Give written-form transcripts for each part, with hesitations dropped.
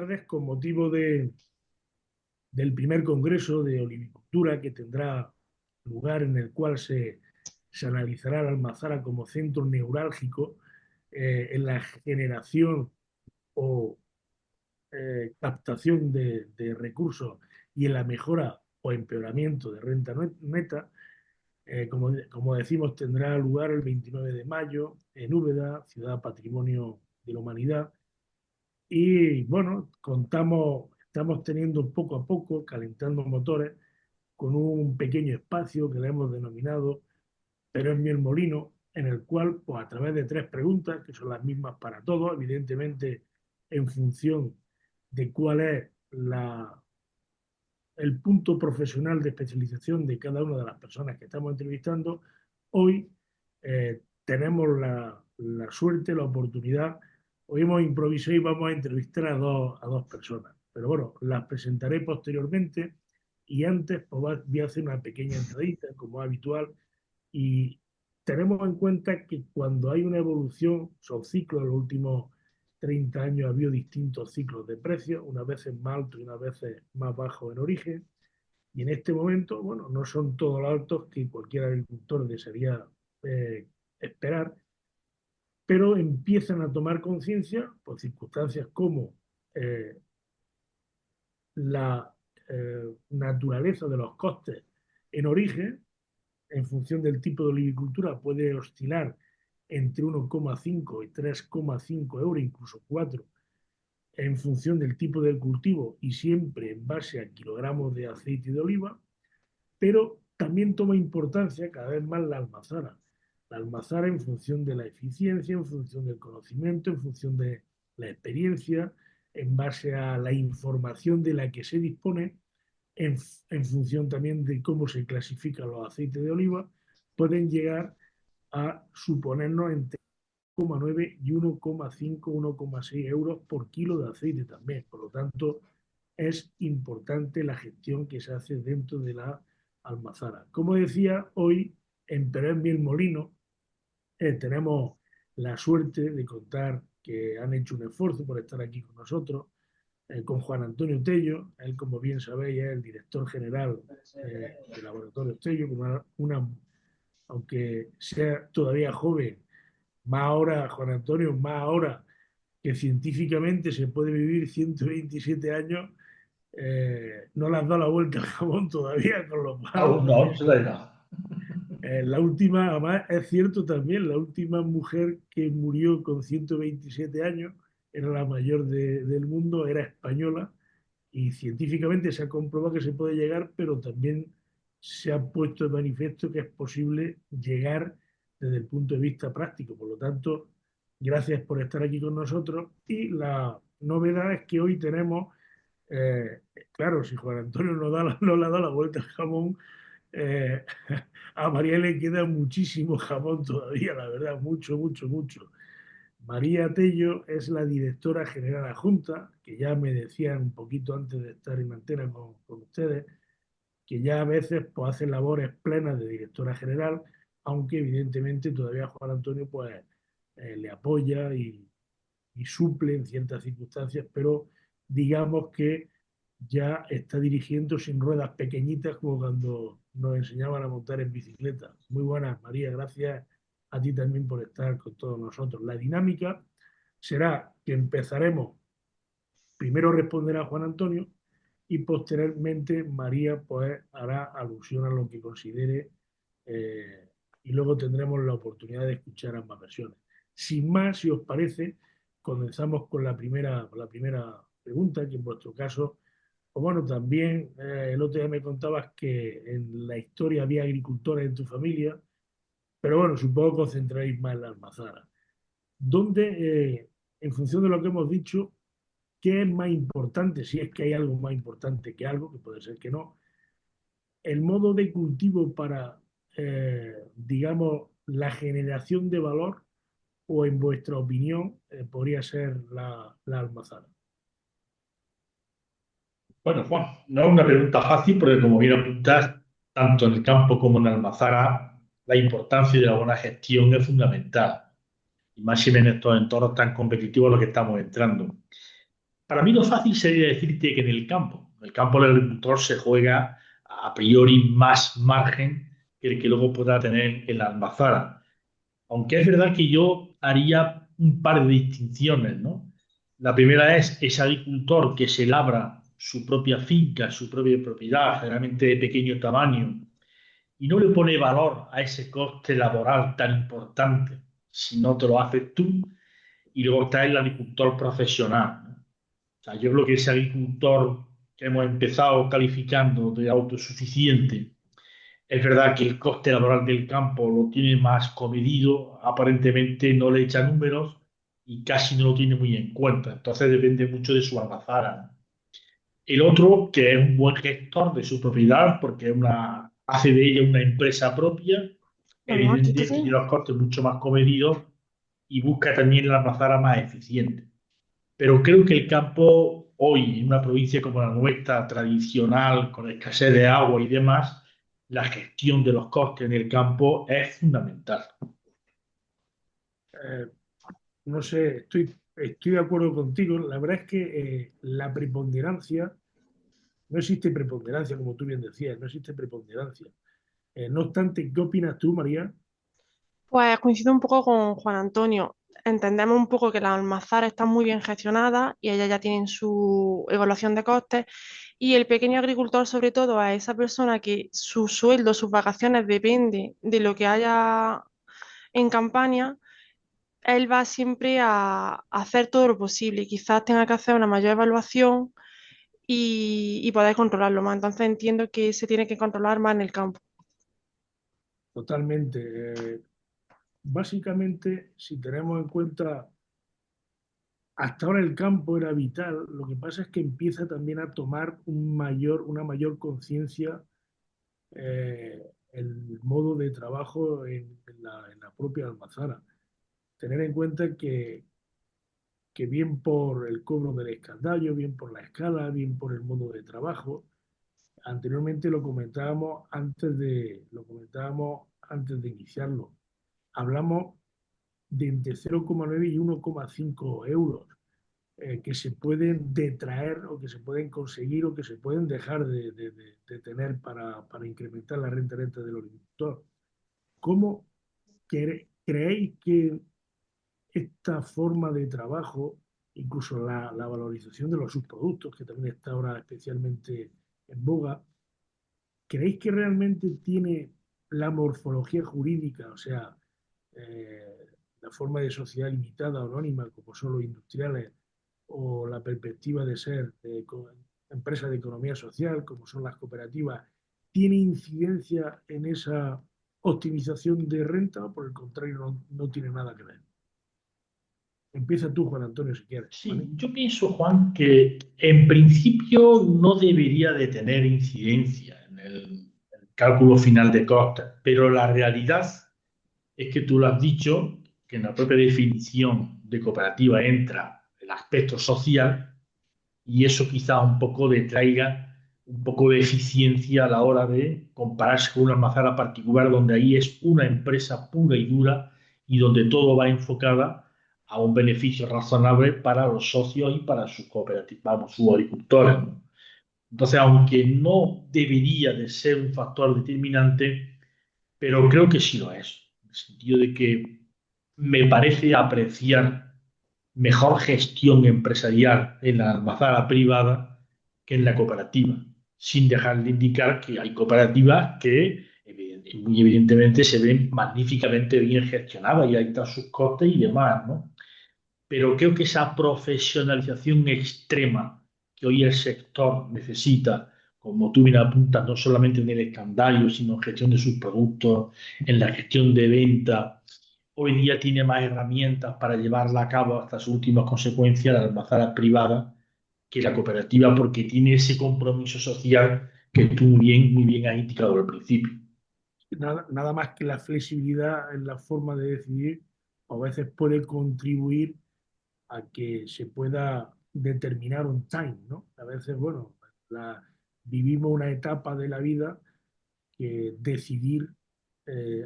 tardes con motivo del primer Congreso de Olivicultura que tendrá lugar en el cual se analizará la Almazara como centro neurálgico en la generación o captación de recursos y en la mejora o empeoramiento de renta neta. Como decimos, tendrá lugar el 29 de mayo en Úbeda, Ciudad Patrimonio de la Humanidad. Y bueno, estamos teniendo poco a poco, calentando motores, con un pequeño espacio que le hemos denominado Pero es Miel Molino, en el cual, pues a través de tres preguntas, que son las mismas para todos, evidentemente en función de cuál es el punto profesional de especialización de cada una de las personas que estamos entrevistando, hoy tenemos la suerte, la oportunidad, hoy hemos improvisado y vamos a entrevistar a dos personas. Pero bueno, las presentaré posteriormente y antes pues, voy a hacer una pequeña entradita, como es habitual, y tenemos en cuenta que cuando hay una evolución, son ciclos, en los últimos 30 años ha habido distintos ciclos de precios, unas veces más altos y unas veces más bajos en origen, y en este momento, bueno, no son todos los altos que cualquier agricultor desearía eh, esperar, pero empiezan a tomar conciencia por circunstancias como eh, la naturaleza de los costes en origen, en función del tipo de olivicultura, puede oscilar entre 1,5 y 3,5 euros, incluso 4, en función del tipo del cultivo y siempre en base a kilogramos de aceite de oliva, pero también toma importancia cada vez más la almazara. La almazara en función de la eficiencia, en función del conocimiento, en función de la experiencia, en base a la información de la que se dispone, en función también de cómo se clasifican los aceites de oliva, pueden llegar a suponernos entre 1,9 y 1,5, 1,6 euros por kilo de aceite también. Por lo tanto, es importante la gestión que se hace dentro de la almazara. Como decía, hoy en Perez Miel Molino tenemos la suerte de contar que han hecho un esfuerzo por estar aquí con nosotros, con Juan Antonio Tello. Él, como bien sabéis, es el director general del Laboratorio Tello, aunque sea todavía joven, más ahora, Juan Antonio, más ahora que científicamente se puede vivir 127 años, no le has dado la vuelta al jamón todavía, con lo cual Aún no, será. la última, además es cierto también, la última mujer que murió con 127 años, era la mayor del mundo, era española, y científicamente se ha comprobado que se puede llegar, pero también se ha puesto de manifiesto que es posible llegar desde el punto de vista práctico. Por lo tanto, gracias por estar aquí con nosotros. Y la novedad es que hoy tenemos, eh, claro, si Juan Antonio no le ha dado la vuelta al jamón, eh, a María le queda muchísimo jamón todavía, la verdad, mucho, mucho, mucho. María Tello es la directora general adjunta, que ya me decían un poquito antes de estar en antena con ustedes, que ya a veces pues, hace labores plenas de directora general, aunque evidentemente todavía Juan Antonio pues, le apoya y suple en ciertas circunstancias, pero digamos que ya está dirigiendo sin ruedas pequeñitas como cuando nos enseñaban a montar en bicicleta. Muy buenas, María, gracias a ti también por estar con todos nosotros. La dinámica será que empezaremos, primero responderá Juan Antonio y posteriormente María pues hará alusión a lo que considere, eh, y luego tendremos la oportunidad de escuchar ambas versiones. Sin más, si os parece, comenzamos con la primera pregunta, que en vuestro caso, pues bueno, también el otro día me contabas que en la historia había agricultores en tu familia, pero bueno, supongo que concentráis más en la almazara. ¿Dónde, en función de lo que hemos dicho, qué es más importante, si es que hay algo más importante que algo, que puede ser que no, el modo de cultivo para, digamos, la generación de valor o en vuestra opinión podría ser la almazara? Bueno, Juan, no es una pregunta fácil porque, como bien apuntas, tanto en el campo como en la almazara, la importancia de la buena gestión es fundamental. Y más si en estos entornos tan competitivos a los que estamos entrando. para mí lo fácil sería decirte que en el campo el agricultor se juega a priori más margen que el que luego pueda tener en la almazara. Aunque es verdad que yo haría un par de distinciones, ¿no? La primera es ese agricultor que se labra su propia finca, su propia propiedad, generalmente de pequeño tamaño, y no le pone valor a ese coste laboral tan importante si no te lo haces tú. Y luego está el agricultor profesional, ¿no? O sea, yo creo que ese agricultor que hemos empezado calificando de autosuficiente, es verdad que el coste laboral del campo lo tiene más comedido, aparentemente no le echa números y casi no lo tiene muy en cuenta. Entonces depende mucho de su almazara, ¿no? El otro, que es un buen gestor de su propiedad, porque hace de ella una empresa propia, evidentemente tiene los costes mucho más comedidos y busca también la almazara más eficiente. Pero creo que el campo hoy, en una provincia como la nuestra, tradicional, con escasez de agua y demás, la gestión de los costes en el campo es fundamental. Eh, no sé, estoy de acuerdo contigo. La verdad es que la preponderancia, no existe preponderancia, como tú bien decías, no existe preponderancia. No obstante, ¿qué opinas tú, María? Pues coincido un poco con Juan Antonio. Entendemos un poco que las almazaras están muy bien gestionadas y ellas ya tienen su evaluación de costes. Y el pequeño agricultor, sobre todo, a esa persona que su sueldo, sus vacaciones depende de lo que haya en campaña, él va siempre a hacer todo lo posible. Quizás tenga que hacer una mayor evaluación y poder controlarlo más. Entonces entiendo que se tiene que controlar más en el campo. Totalmente. Básicamente, si tenemos en cuenta, hasta ahora el campo era vital, lo que pasa es que empieza también a tomar una mayor conciencia el modo de trabajo en la propia almazara. Tener en cuenta que bien por el cobro del escandallo, bien por la escala, bien por el modo de trabajo, anteriormente lo comentábamos antes de iniciarlo. Hablamos de entre 0,9 y 1,5 euros que se pueden detraer o que se pueden conseguir o que se pueden dejar de tener para incrementar la renta neta del agricultor. ¿Cómo creéis que esta forma de trabajo, incluso la valorización de los subproductos, que también está ahora especialmente en boga, creéis que realmente tiene la morfología jurídica, o sea, eh, la forma de sociedad limitada o anónima, como son los industriales, o la perspectiva de ser empresas de economía social, como son las cooperativas, tiene incidencia en esa optimización de renta o por el contrario no tiene nada que ver? Empieza tú, Juan Antonio, si quieres, ¿vale? Sí, yo pienso, Juan, que en principio no debería de tener incidencia en el cálculo final de costes, pero la realidad es que tú lo has dicho, que en la propia definición de cooperativa entra el aspecto social y eso quizá un poco detraiga un poco de eficiencia a la hora de compararse con una almazara particular donde ahí es una empresa pura y dura y donde todo va enfocada a un beneficio razonable para los socios y para sus cooperativas, vamos, sus agricultores, ¿no? Entonces, aunque no debería de ser un factor determinante, pero creo que sí lo es, en el sentido de que me parece apreciar mejor gestión empresarial en la almazara privada que en la cooperativa, sin dejar de indicar que hay cooperativas que muy evidentemente se ven magníficamente bien gestionadas y ahí están sus costes y demás, ¿no? Pero creo que esa profesionalización extrema que hoy el sector necesita, como tú bien apuntas, no solamente en el escandallo, sino en gestión de sus productos, en la gestión de venta, hoy día tiene más herramientas para llevarla a cabo hasta sus últimas consecuencias, la almazara privada, que la cooperativa, porque tiene ese compromiso social que tú muy bien has indicado al principio. Nada más que la flexibilidad en la forma de decidir, a veces puede contribuir a que se pueda determinar un time, ¿no? A veces, bueno, la, vivimos una etapa de la vida que decidir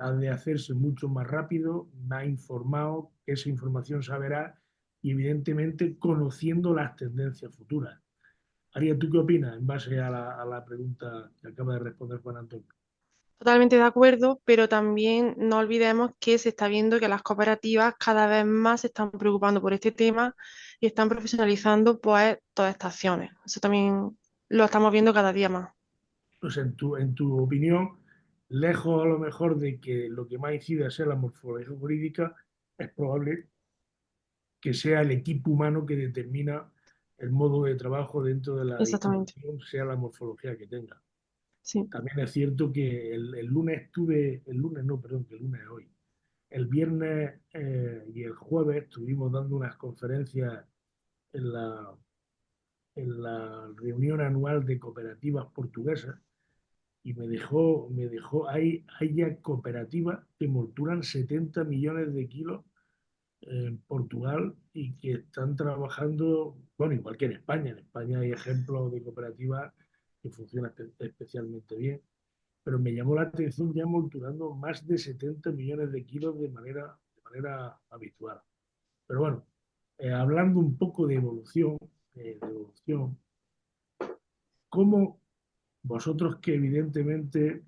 ha de hacerse mucho más rápido, más informado, esa información saberá y evidentemente conociendo las tendencias futuras. Aria, ¿tú qué opinas en base a la pregunta que acaba de responder Juan Antonio? Totalmente de acuerdo, pero también no olvidemos que se está viendo que las cooperativas cada vez más se están preocupando por este tema y están profesionalizando pues todas estas acciones. Eso también lo estamos viendo cada día más. Pues en tu opinión, lejos a lo mejor de que lo que más incida sea la morfología jurídica, es probable que sea el equipo humano que determina el modo de trabajo dentro de la Exactamente, institución, sea la morfología que tenga. sí. También es cierto que el lunes el lunes no, perdón, que el lunes es hoy. El viernes y el jueves estuvimos dando unas conferencias en en la reunión anual de cooperativas portuguesas y hay ya cooperativas que molturan 70 millones de kilos en Portugal y que están trabajando, bueno, igual que en España. En España hay ejemplos de cooperativas que funcionan especialmente bien, pero me llamó la atención ya molturando más de 70 millones de kilos de manera habitual. Pero bueno, hablando un poco de evolución, ¿cómo vosotros que evidentemente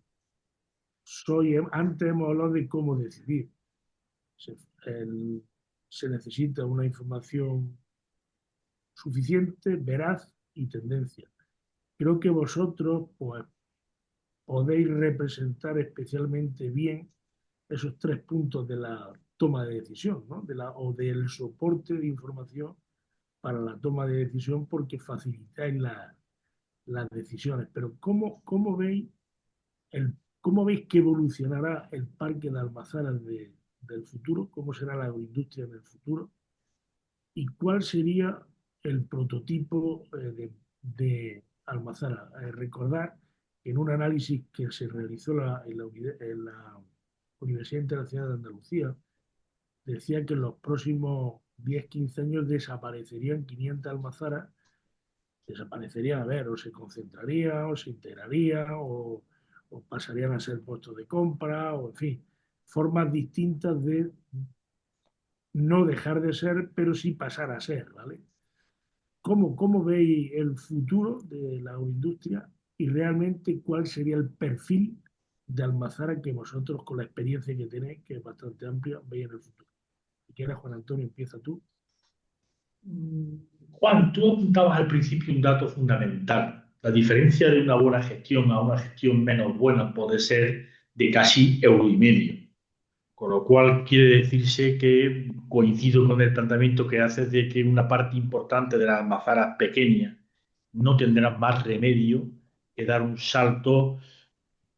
antes hemos hablado de cómo decidir? Se, el- Se necesita una información suficiente, veraz y tendencia. Creo que vosotros pues, podéis representar especialmente bien esos tres puntos de la toma de decisión, ¿no? O del soporte de información para la toma de decisión porque facilitáis las decisiones. Pero el, ¿cómo veis que evolucionará el parque de almazaras del futuro? ¿Cómo será la agroindustria en el futuro? ¿Y cuál sería el prototipo de Almazara? Recordar que en un análisis que se realizó en la Universidad Internacional de Andalucía, decía que en los próximos 10-15 años desaparecerían 500 almazaras, desaparecerían, a ver, o se concentrarían, o se integrarían, o pasarían a ser puestos de compra, o en fin, formas distintas de no dejar de ser, pero sí pasar a ser, ¿vale? ¿Cómo veis el futuro de la agroindustria y realmente cuál sería el perfil de Almazara que vosotros, con la experiencia que tenéis, que es bastante amplia, veis en el futuro? Si quieres, Juan Antonio, empieza tú. Juan, tú apuntabas al principio un dato fundamental. La diferencia de una buena gestión a una gestión menos buena puede ser de casi euro y medio. Con lo cual quiere decirse que coincido con el planteamiento que haces de que una parte importante de las almazaras pequeñas no tendrán más remedio que dar un salto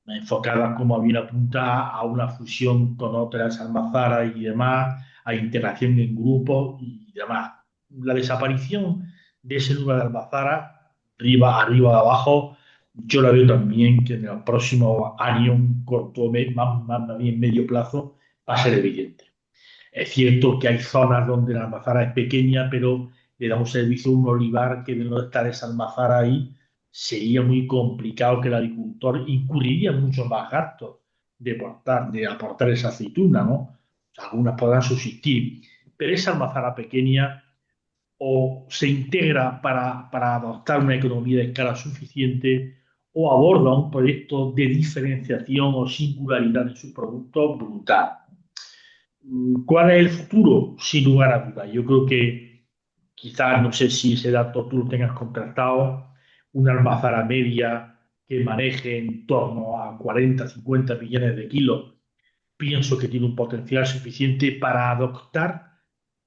enfocada, como bien apunta, a una fusión con otras almazaras y demás, a integración en grupos y demás. La desaparición de ese lugar de almazara, arriba, abajo, yo la veo también que en los próximos años, corto, más bien medio plazo, va a ser evidente. Es cierto que hay zonas donde la almazara es pequeña, pero le da un servicio a un olivar que de no estar esa almazara ahí, sería muy complicado que el agricultor incurriría en muchos más gastos de aportar esa aceituna, ¿no? Algunas podrán subsistir, pero esa almazara pequeña o se integra para adoptar una economía de escala suficiente o aborda un proyecto de diferenciación o singularidad en su producto brutal. ¿Cuál es el futuro? Sin lugar a dudas. Yo creo que quizás, no sé si ese dato tú lo tengas contrastado, una almazara media que maneje en torno a 40, 50 millones de kilos, pienso que tiene un potencial suficiente para adoptar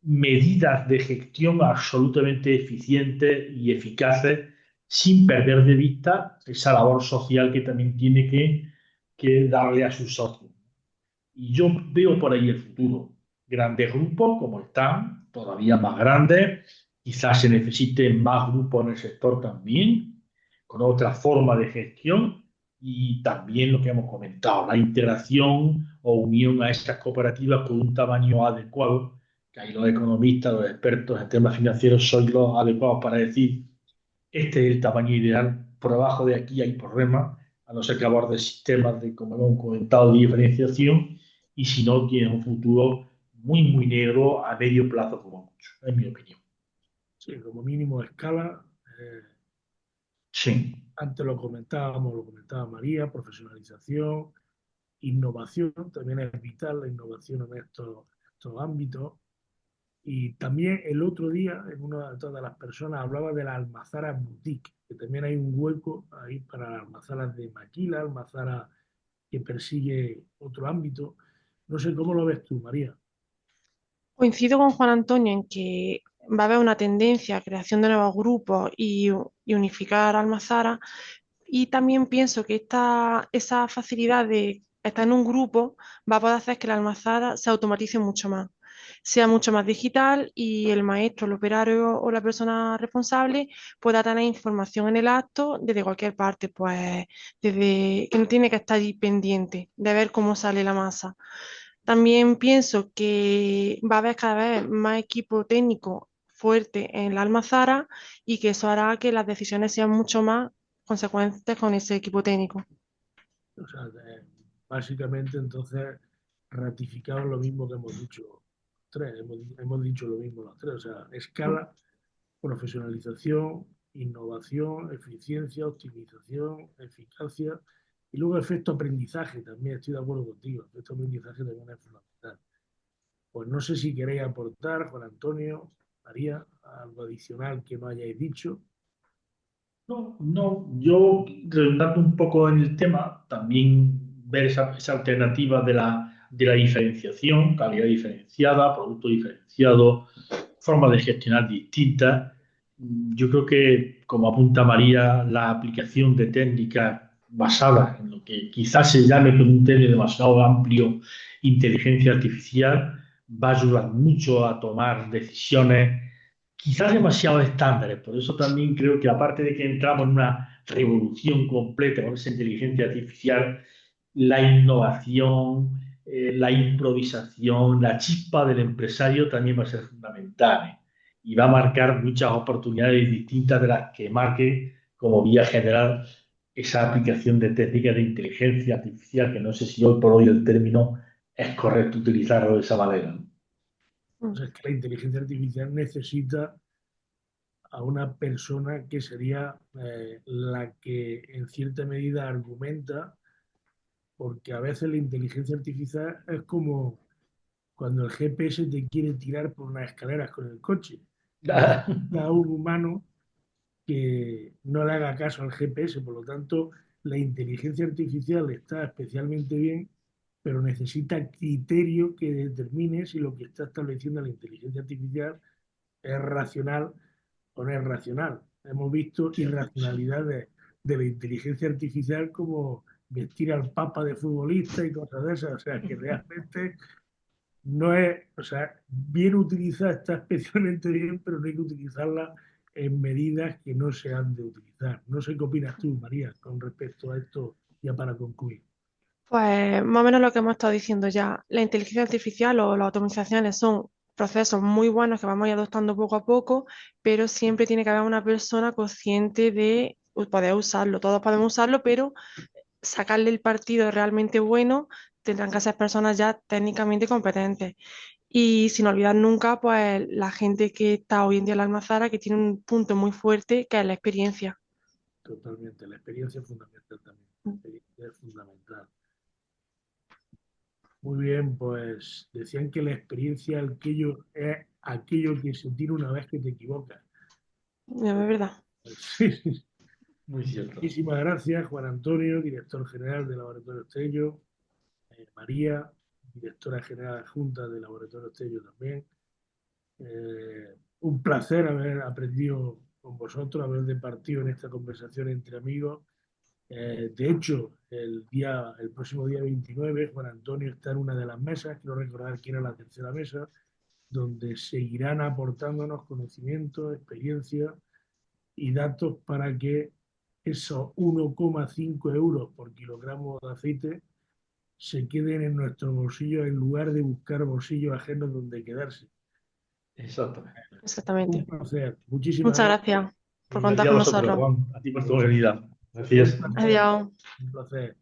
medidas de gestión absolutamente eficientes y eficaces sin perder de vista esa labor social que también tiene que darle a sus socios. Y yo veo por ahí el futuro. Grandes grupos como están, todavía más grandes, quizás se necesiten más grupos en el sector también, con otra forma de gestión y también lo que hemos comentado, la integración o unión a estas cooperativas con un tamaño adecuado, que ahí los economistas, los expertos en temas financieros son los adecuados para decir este es el tamaño ideal, por abajo de aquí hay problemas, a no ser que aborde sistemas de, como hemos comentado, de diferenciación, y si no, tiene un futuro muy, muy negro a medio plazo como mucho, en mi opinión. Sí, como mínimo escala. eh, Sí, Antes lo comentaba María, profesionalización, innovación, también es vital la innovación en estos ámbitos. Y también el otro día, en una de todas las personas, hablaba de las almazaras boutique, que también hay un hueco ahí para las almazaras de maquila, almazaras que persigue otro ámbito. No sé cómo lo ves tú, María. Coincido con Juan Antonio en que va a haber una tendencia a creación de nuevos grupos y unificar Almazara. Y también pienso que esa facilidad de estar en un grupo va a poder hacer que la almazara se automatice mucho más, sea mucho más digital y el maestro, el operario o la persona responsable pueda tener información en el acto desde cualquier parte, pues desde que no tiene que estar ahí pendiente de ver cómo sale la masa. También pienso que va a haber cada vez más equipo técnico fuerte en la almazara y que eso hará que las decisiones sean mucho más consecuentes con ese equipo técnico. O sea, básicamente entonces ratificamos lo mismo que hemos dicho tres, hemos dicho lo mismo los tres, o sea, escala, profesionalización, innovación, eficiencia, optimización, eficacia y luego efecto aprendizaje, también estoy de acuerdo contigo, efecto aprendizaje también es fundamental. Pues no sé si queréis aportar, Juan Antonio, María, algo adicional que no hayáis dicho. no, no, yo redundando un poco en el tema, también ver esa alternativa de la diferenciación, calidad diferenciada, producto diferenciado, formas de gestionar distintas. Yo creo que, como apunta María, la aplicación de técnicas basadas en lo que quizás se llame con un término demasiado amplio, inteligencia artificial, va a ayudar mucho a tomar decisiones quizás demasiado estándares. Por eso también creo que aparte de que entramos en una revolución completa con esa inteligencia artificial, la innovación, la improvisación, la chispa del empresario también va a ser fundamental, ¿eh? Y va a marcar muchas oportunidades distintas de las que marque como vía general esa aplicación de técnicas de inteligencia artificial, que no sé si hoy por hoy el término es correcto utilizarlo de esa manera, ¿no? O sea, es que la inteligencia artificial necesita a una persona que sería la que en cierta medida argumenta, porque a veces la inteligencia artificial es como cuando el GPS te quiere tirar por unas escaleras con el coche. Necesita a un humano que no le haga caso al GPS, por lo tanto, la inteligencia artificial está especialmente bien, pero necesita criterio que determine si lo que está estableciendo la inteligencia artificial es racional o no es racional. Hemos visto irracionalidades de la inteligencia artificial como vestir al papa de futbolista y cosas de esas, o sea, que realmente no es, o sea, bien utilizada está especialmente bien, pero no hay que utilizarla en medidas que no se han de utilizar. No sé qué opinas tú, María, con respecto a esto, ya para concluir. Pues más o menos lo que hemos estado diciendo ya, la inteligencia artificial o las automatizaciones son procesos muy buenos que vamos a ir adoptando poco a poco, pero siempre tiene que haber una persona consciente de poder usarlo. Todos podemos usarlo, pero sacarle el partido realmente bueno tendrán que ser personas ya técnicamente competentes. Y sin olvidar nunca, pues la gente que está hoy en día en la almazara, que tiene un punto muy fuerte, que es la experiencia. Totalmente, la experiencia es fundamental también. La experiencia es fundamental. Muy bien, pues decían que la experiencia es aquello que se tiene una vez que te equivocas. Es verdad. Sí. Muy cierto. Muchísimas gracias, Juan Antonio, director general del Laboratorio Estello, María, directora general adjunta del Laboratorio Estello también. Un placer haber aprendido con vosotros, haber departido en esta conversación entre amigos. De hecho, el próximo día 29, Juan Antonio está en una de las mesas, quiero recordar que era la tercera mesa, donde seguirán aportándonos conocimiento, experiencia y datos para que esos 1,5 euros por kilogramo de aceite se queden en nuestro bolsillo en lugar de buscar bolsillos ajenos donde quedarse. Exactamente. Un Exactamente. placer. Muchísimas Muchas gracias. gracias por Y contar Gracias a con vosotros, nosotros. Juan, a ti por a tu vosotros. venida. Un Gracias. placer. Adiós. Un placer.